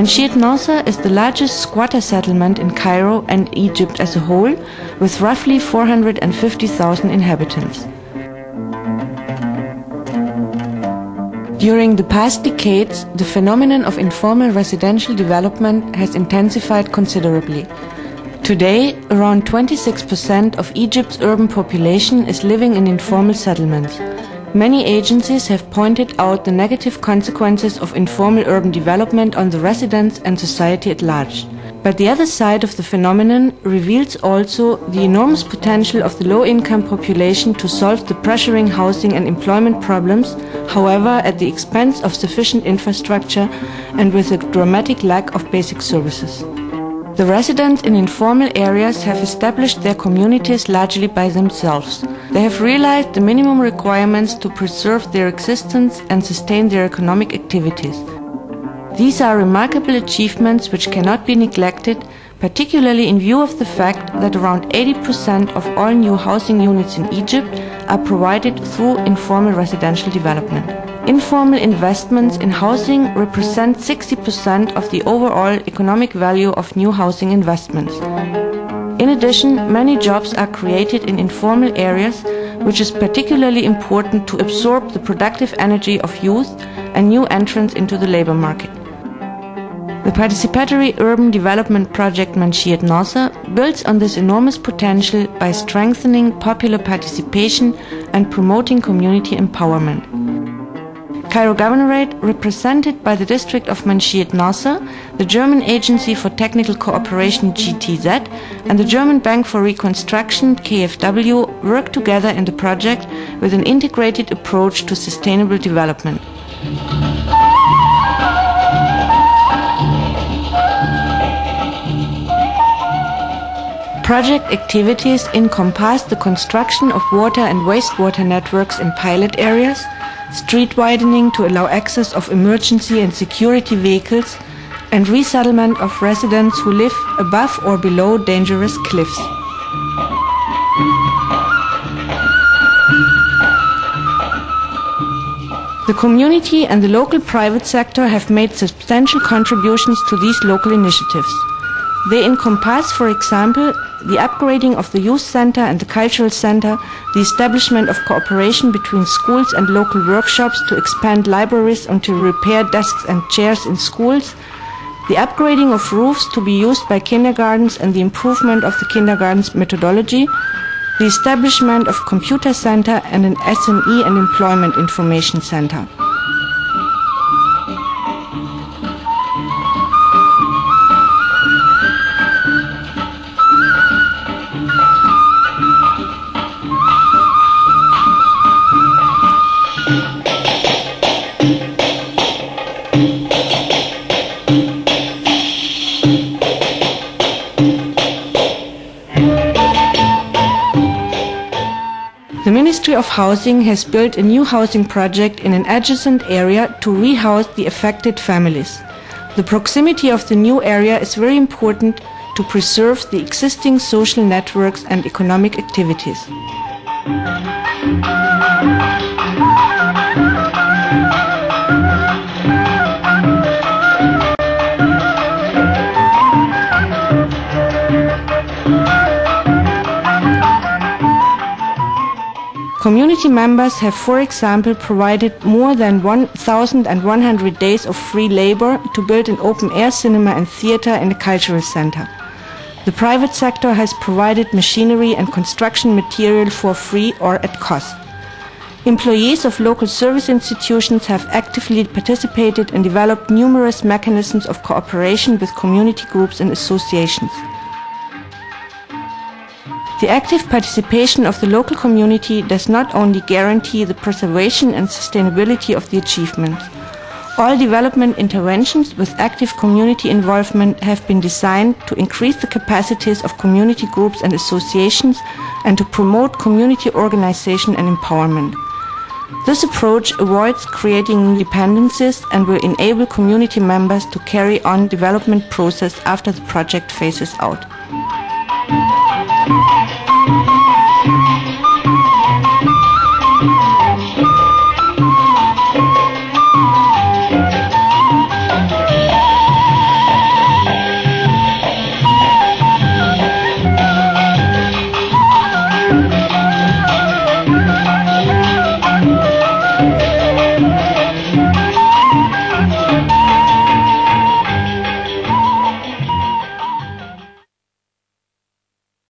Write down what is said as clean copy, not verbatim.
Manshiet Naser is the largest squatter settlement in Cairo and Egypt as a whole, with roughly 450,000 inhabitants. During the past decades, the phenomenon of informal residential development has intensified considerably. Today, around 26% of Egypt's urban population is living in informal settlements. Many agencies have pointed out the negative consequences of informal urban development on the residents and society at large. But the other side of the phenomenon reveals also the enormous potential of the low-income population to solve the pressuring housing and employment problems, however, at the expense of sufficient infrastructure and with a dramatic lack of basic services. The residents in informal areas have established their communities largely by themselves. They have realized the minimum requirements to preserve their existence and sustain their economic activities. These are remarkable achievements which cannot be neglected, particularly in view of the fact that around 80% of all new housing units in Egypt are provided through informal residential development. Informal investments in housing represent 60% of the overall economic value of new housing investments. In addition, many jobs are created in informal areas, which is particularly important to absorb the productive energy of youth and new entrants into the labor market. The participatory urban development project Manshiet Naser builds on this enormous potential by strengthening popular participation and promoting community empowerment. Cairo Governorate, represented by the district of Manshiet Naser, the German Agency for Technical Cooperation GTZ, and the German Bank for Reconstruction KfW work together in the project with an integrated approach to sustainable development. Project activities encompass the construction of water and wastewater networks in pilot areas, street widening to allow access of emergency and security vehicles, and resettlement of residents who live above or below dangerous cliffs. The community and the local private sector have made substantial contributions to these local initiatives. They encompass, for example, the upgrading of the youth center and the cultural center, the establishment of cooperation between schools and local workshops to expand libraries and to repair desks and chairs in schools, the upgrading of roofs to be used by kindergartens and the improvement of the kindergarten's methodology, the establishment of computer center and an SME and employment information center. The Ministry of Housing has built a new housing project in an adjacent area to rehouse the affected families. The proximity of the new area is very important to preserve the existing social networks and economic activities. Community members have, for example, provided more than 1,100 days of free labor to build an open-air cinema and theater in a cultural center. The private sector has provided machinery and construction material for free or at cost. Employees of local service institutions have actively participated and developed numerous mechanisms of cooperation with community groups and associations. The active participation of the local community does not only guarantee the preservation and sustainability of the achievements. All development interventions with active community involvement have been designed to increase the capacities of community groups and associations and to promote community organization and empowerment. This approach avoids creating dependencies and will enable community members to carry on development process after the project phases out.